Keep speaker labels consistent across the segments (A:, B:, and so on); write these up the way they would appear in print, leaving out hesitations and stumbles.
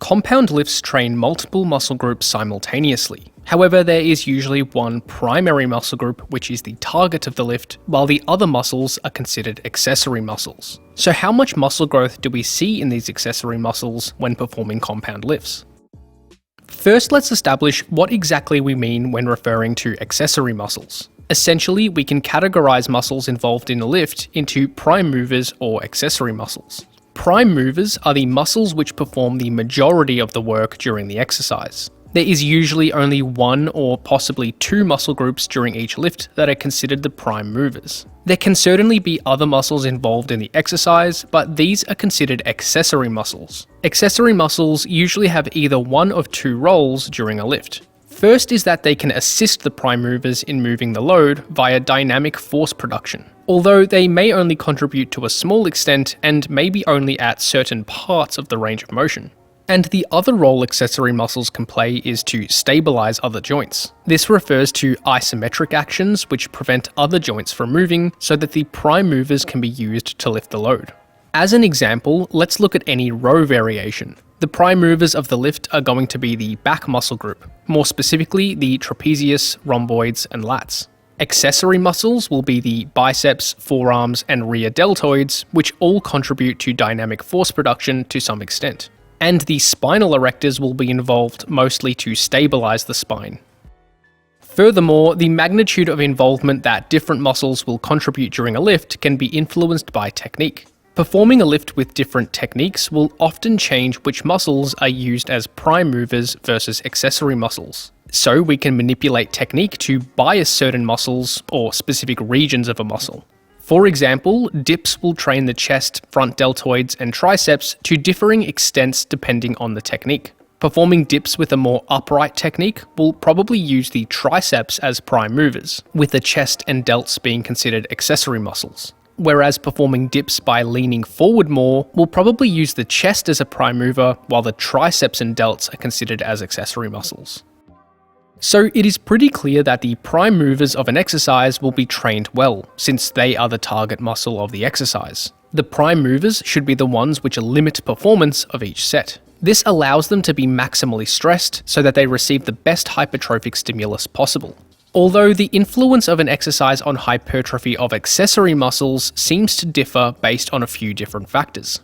A: Compound lifts train multiple muscle groups simultaneously. However, there is usually one primary muscle group which is the target of the lift, while the other muscles are considered accessory muscles. So how much muscle growth do we see in these accessory muscles when performing compound lifts? First, let's establish what exactly we mean when referring to accessory muscles. Essentially, we can categorize muscles involved in a lift into prime movers or accessory muscles. Prime movers are the muscles which perform the majority of the work during the exercise. There is usually only one or possibly two muscle groups during each lift that are considered the prime movers. There can certainly be other muscles involved in the exercise, but these are considered accessory muscles. Accessory muscles usually have either one of two roles during a lift. First is that they can assist the prime movers in moving the load via dynamic force production, although they may only contribute to a small extent and maybe only at certain parts of the range of motion. And the other role accessory muscles can play is to stabilize other joints. This refers to isometric actions which prevent other joints from moving so that the prime movers can be used to lift the load. As an example, let's look at any row variation. The prime movers of the lift are going to be the back muscle group, more specifically the trapezius, rhomboids, and lats. Accessory muscles will be the biceps, forearms, and rear deltoids, which all contribute to dynamic force production to some extent. And the spinal erectors will be involved mostly to stabilize the spine. Furthermore, the magnitude of involvement that different muscles will contribute during a lift can be influenced by technique. Performing a lift with different techniques will often change which muscles are used as prime movers versus accessory muscles. So we can manipulate technique to bias certain muscles or specific regions of a muscle. For example, dips will train the chest, front deltoids, and triceps to differing extents depending on the technique. Performing dips with a more upright technique will probably use the triceps as prime movers, with the chest and delts being considered accessory muscles. Whereas performing dips by leaning forward more will probably use the chest as a prime mover, while the triceps and delts are considered as accessory muscles. So it is pretty clear that the prime movers of an exercise will be trained well, since they are the target muscle of the exercise. The prime movers should be the ones which limit performance of each set. This allows them to be maximally stressed so that they receive the best hypertrophic stimulus possible. Although the influence of an exercise on hypertrophy of accessory muscles seems to differ based on a few different factors.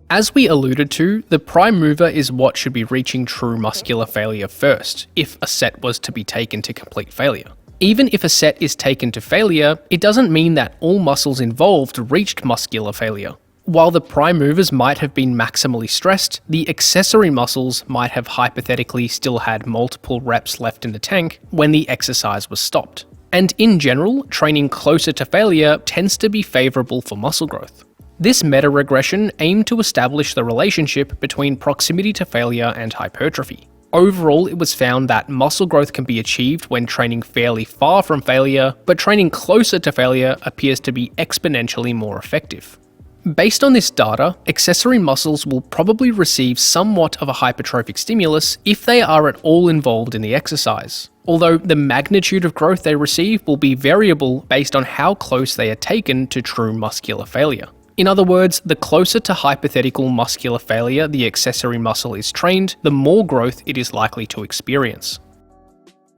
A: As we alluded to, the prime mover is what should be reaching true muscular failure first, if a set was to be taken to complete failure. Even if a set is taken to failure, it doesn't mean that all muscles involved reached muscular failure. While the prime movers might have been maximally stressed, the accessory muscles might have hypothetically still had multiple reps left in the tank when the exercise was stopped. And in general, training closer to failure tends to be favourable for muscle growth. This meta-regression aimed to establish the relationship between proximity to failure and hypertrophy. Overall, it was found that muscle growth can be achieved when training fairly far from failure, but training closer to failure appears to be exponentially more effective. Based on this data, accessory muscles will probably receive somewhat of a hypertrophic stimulus if they are at all involved in the exercise, although the magnitude of growth they receive will be variable based on how close they are taken to true muscular failure. In other words, the closer to hypothetical muscular failure the accessory muscle is trained, the more growth it is likely to experience.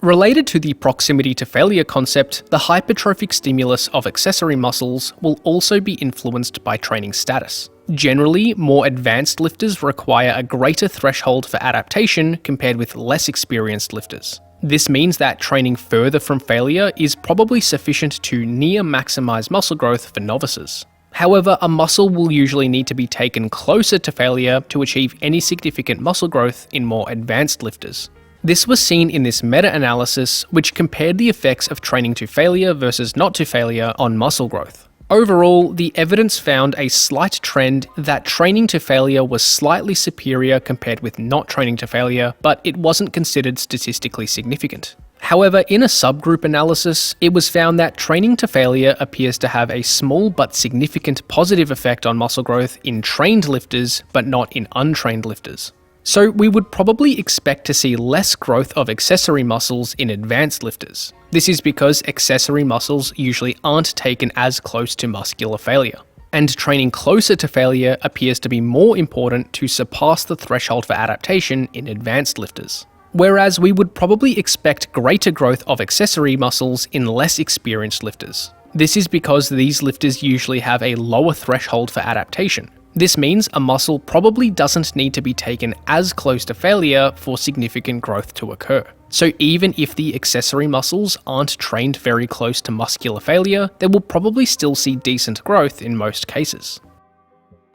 A: Related to the proximity to failure concept, the hypertrophic stimulus of accessory muscles will also be influenced by training status. Generally, more advanced lifters require a greater threshold for adaptation compared with less experienced lifters. This means that training further from failure is probably sufficient to near maximize muscle growth for novices. However, a muscle will usually need to be taken closer to failure to achieve any significant muscle growth in more advanced lifters. This was seen in this meta-analysis, which compared the effects of training to failure versus not to failure on muscle growth. Overall, the evidence found a slight trend that training to failure was slightly superior compared with not training to failure, but it wasn't considered statistically significant. However, in a subgroup analysis, it was found that training to failure appears to have a small but significant positive effect on muscle growth in trained lifters, but not in untrained lifters. So we would probably expect to see less growth of accessory muscles in advanced lifters. This is because accessory muscles usually aren't taken as close to muscular failure. and training closer to failure appears to be more important to surpass the threshold for adaptation in advanced lifters. Whereas we would probably expect greater growth of accessory muscles in less experienced lifters. This is because these lifters usually have a lower threshold for adaptation. This means a muscle probably doesn't need to be taken as close to failure for significant growth to occur. So even if the accessory muscles aren't trained very close to muscular failure, they will probably still see decent growth in most cases.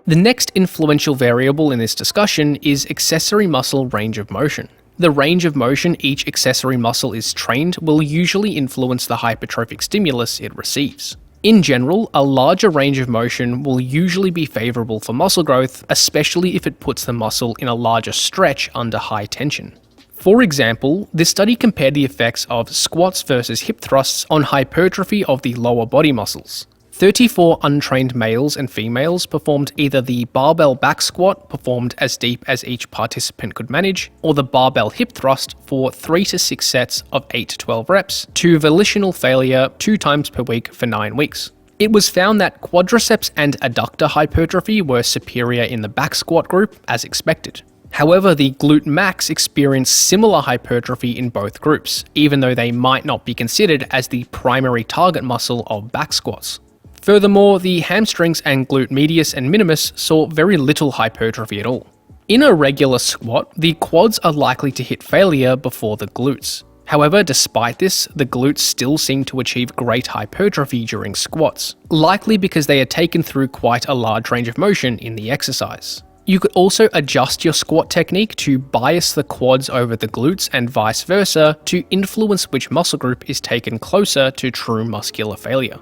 A: The next influential variable in this discussion is accessory muscle range of motion. The range of motion each accessory muscle is trained will usually influence the hypertrophic stimulus it receives. In general, a larger range of motion will usually be favourable for muscle growth, especially if it puts the muscle in a larger stretch under high tension. For example, this study compared the effects of squats versus hip thrusts on hypertrophy of the lower body muscles. 34 untrained males and females performed either the barbell back squat performed as deep as each participant could manage, or the barbell hip thrust for 3 to 6 sets of 8 to 12 reps to volitional failure 2 times per week for 9 weeks. It was found that quadriceps and adductor hypertrophy were superior in the back squat group as expected. However, the glute max experienced similar hypertrophy in both groups, even though they might not be considered as the primary target muscle of back squats. Furthermore, the hamstrings and glute medius and minimus saw very little hypertrophy at all. In a regular squat, the quads are likely to hit failure before the glutes. However, despite this, the glutes still seem to achieve great hypertrophy during squats, likely because they are taken through quite a large range of motion in the exercise. You could also adjust your squat technique to bias the quads over the glutes and vice versa to influence which muscle group is taken closer to true muscular failure.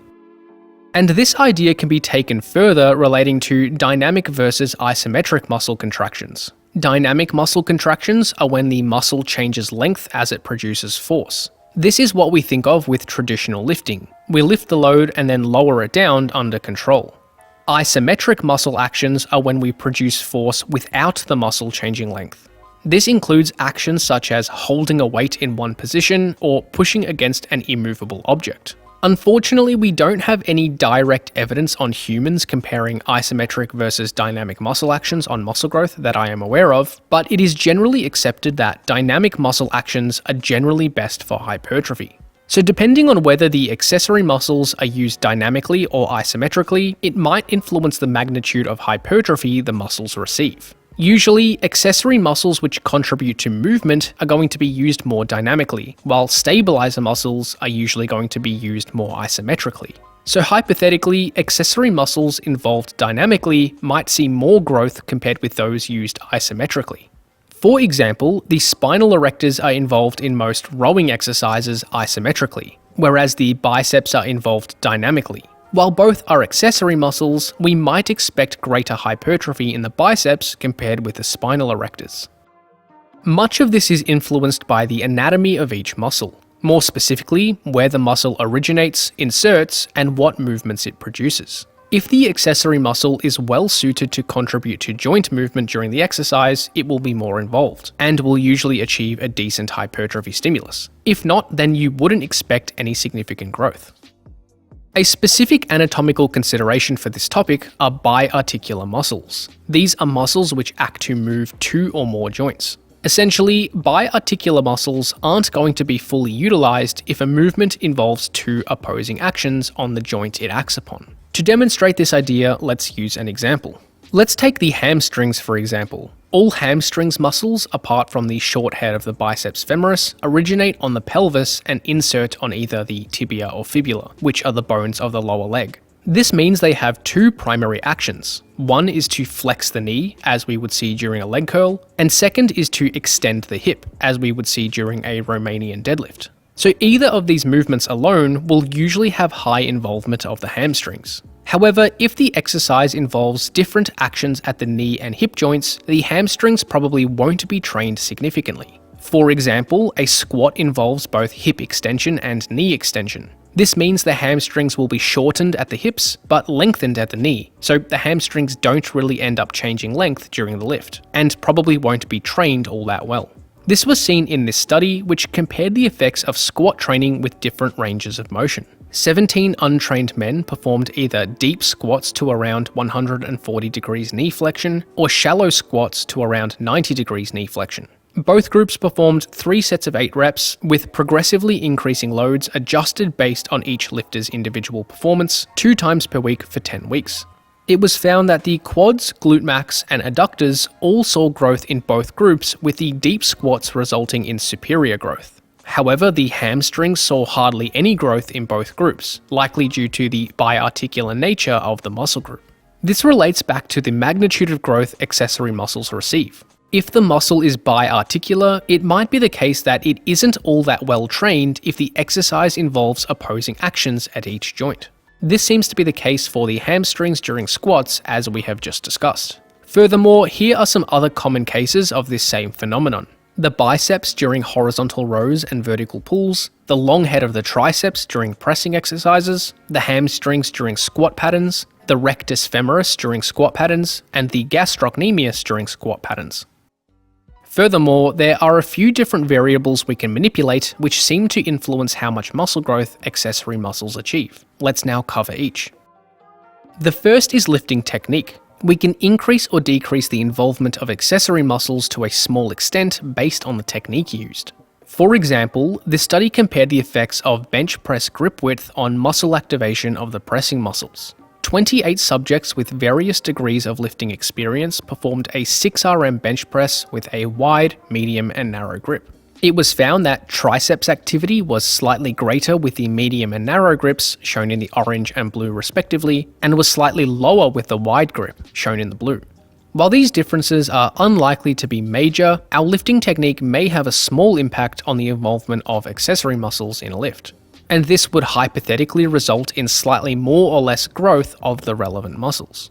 A: And this idea can be taken further relating to dynamic versus isometric muscle contractions. Dynamic muscle contractions are when the muscle changes length as it produces force. This is what we think of with traditional lifting. We lift the load and then lower it down under control. Isometric muscle actions are when we produce force without the muscle changing length. This includes actions such as holding a weight in one position or pushing against an immovable object. Unfortunately, we don't have any direct evidence on humans comparing isometric versus dynamic muscle actions on muscle growth that I am aware of, but it is generally accepted that dynamic muscle actions are generally best for hypertrophy. So depending on whether the accessory muscles are used dynamically or isometrically, it might influence the magnitude of hypertrophy the muscles receive. Usually, accessory muscles which contribute to movement are going to be used more dynamically, while stabilizer muscles are usually going to be used more isometrically. So hypothetically, accessory muscles involved dynamically might see more growth compared with those used isometrically. For example, the spinal erectors are involved in most rowing exercises isometrically, whereas the biceps are involved dynamically. While both are accessory muscles, we might expect greater hypertrophy in the biceps compared with the spinal erectors. Much of this is influenced by the anatomy of each muscle, more specifically, where the muscle originates, inserts, and what movements it produces. If the accessory muscle is well suited to contribute to joint movement during the exercise, it will be more involved, and will usually achieve a decent hypertrophy stimulus. If not, then you wouldn't expect any significant growth. A specific anatomical consideration for this topic are biarticular muscles. These are muscles which act to move 2 or more joints. Essentially, biarticular muscles aren't going to be fully utilized if a movement involves 2 opposing actions on the joint it acts upon. To demonstrate this idea, let's use an example. Let's take the hamstrings for example. All hamstrings muscles, apart from the short head of the biceps femoris, originate on the pelvis and insert on either the tibia or fibula, which are the bones of the lower leg. This means they have 2 primary actions. One is to flex the knee, as we would see during a leg curl, and second is to extend the hip, as we would see during a Romanian deadlift. So either of these movements alone will usually have high involvement of the hamstrings. However, if the exercise involves different actions at the knee and hip joints, the hamstrings probably won't be trained significantly. For example, a squat involves both hip extension and knee extension. This means the hamstrings will be shortened at the hips, but lengthened at the knee, so the hamstrings don't really end up changing length during the lift, and probably won't be trained all that well. This was seen in this study, which compared the effects of squat training with different ranges of motion. 17 untrained men performed either deep squats to around 140 degrees knee flexion or shallow squats to around 90 degrees knee flexion. Both groups performed 3 sets of 8 reps, with progressively increasing loads adjusted based on each lifter's individual performance, 2 times per week for 10 weeks. It was found that the quads, glute max, and adductors all saw growth in both groups, with the deep squats resulting in superior growth. However, the hamstrings saw hardly any growth in both groups, likely due to the biarticular nature of the muscle group. This relates back to the magnitude of growth accessory muscles receive. If the muscle is biarticular, it might be the case that it isn't all that well trained if the exercise involves opposing actions at each joint. This seems to be the case for the hamstrings during squats, as we have just discussed. Furthermore, here are some other common cases of this same phenomenon. The biceps during horizontal rows and vertical pulls, the long head of the triceps during pressing exercises, the hamstrings during squat patterns, the rectus femoris during squat patterns, and the gastrocnemius during squat patterns. Furthermore, there are a few different variables we can manipulate which seem to influence how much muscle growth accessory muscles achieve. Let's now cover each. The first is lifting technique. We can increase or decrease the involvement of accessory muscles to a small extent based on the technique used. For example, this study compared the effects of bench press grip width on muscle activation of the pressing muscles. 28 subjects with various degrees of lifting experience performed a 6 RM bench press with a wide, medium, and narrow grip. It was found that triceps activity was slightly greater with the medium and narrow grips, shown in the orange and blue respectively, and was slightly lower with the wide grip, shown in the blue. While these differences are unlikely to be major, our lifting technique may have a small impact on the involvement of accessory muscles in a lift, and this would hypothetically result in slightly more or less growth of the relevant muscles.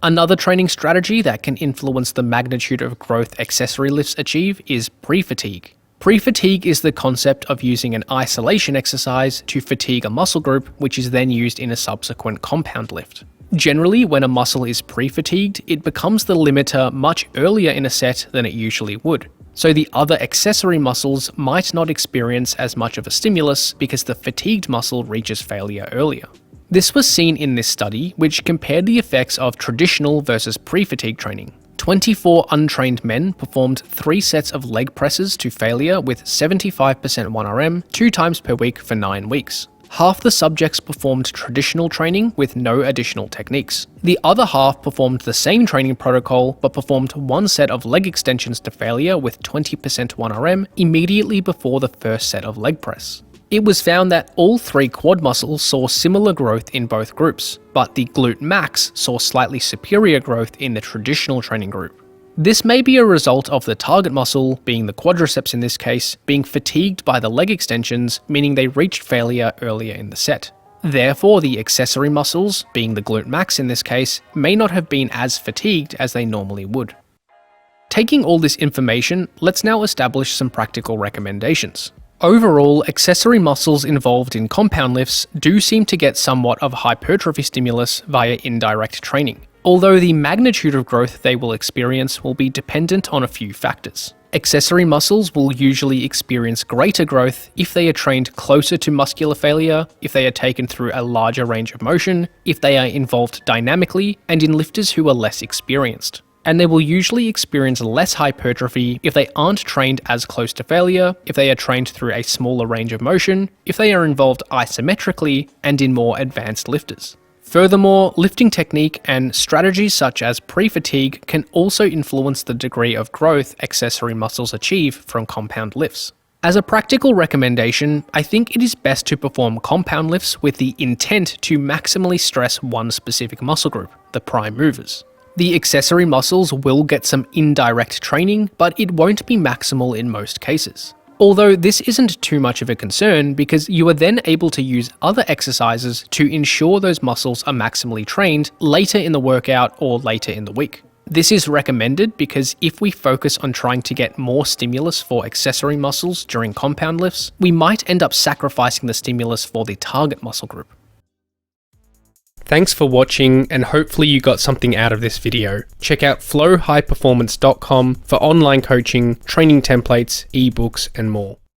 A: Another training strategy that can influence the magnitude of growth accessory lifts achieve is pre-fatigue. Pre-fatigue is the concept of using an isolation exercise to fatigue a muscle group, which is then used in a subsequent compound lift. Generally, when a muscle is pre-fatigued, it becomes the limiter much earlier in a set than it usually would. So the other accessory muscles might not experience as much of a stimulus because the fatigued muscle reaches failure earlier. This was seen in this study, which compared the effects of traditional versus pre-fatigue training. 24 untrained men performed 3 sets of leg presses to failure with 75% 1RM 2 times per week for 9 weeks. Half the subjects performed traditional training with no additional techniques. The other half performed the same training protocol but performed 1 set of leg extensions to failure with 20% 1RM immediately before the first set of leg press. It was found that all 3 quad muscles saw similar growth in both groups, but the glute max saw slightly superior growth in the traditional training group. This may be a result of the target muscle, being the quadriceps in this case, being fatigued by the leg extensions, meaning they reached failure earlier in the set. Therefore, the accessory muscles, being the glute max in this case, may not have been as fatigued as they normally would. Taking all this information, let's now establish some practical recommendations. Overall, accessory muscles involved in compound lifts do seem to get somewhat of hypertrophy stimulus via indirect training, although the magnitude of growth they will experience will be dependent on a few factors. Accessory muscles will usually experience greater growth if they are trained closer to muscular failure, if they are taken through a larger range of motion, if they are involved dynamically, and in lifters who are less experienced. And they will usually experience less hypertrophy if they aren't trained as close to failure, if they are trained through a smaller range of motion, if they are involved isometrically, and in more advanced lifters. Furthermore, lifting technique and strategies such as pre-fatigue can also influence the degree of growth accessory muscles achieve from compound lifts. As a practical recommendation, I think it is best to perform compound lifts with the intent to maximally stress one specific muscle group, the prime movers. The accessory muscles will get some indirect training, but it won't be maximal in most cases. Although this isn't too much of a concern because you are then able to use other exercises to ensure those muscles are maximally trained later in the workout or later in the week. This is recommended because if we focus on trying to get more stimulus for accessory muscles during compound lifts, we might end up sacrificing the stimulus for the target muscle group. Thanks for watching, and hopefully you got something out of this video. Check out flowhighperformance.com for online coaching, training templates, ebooks, and more.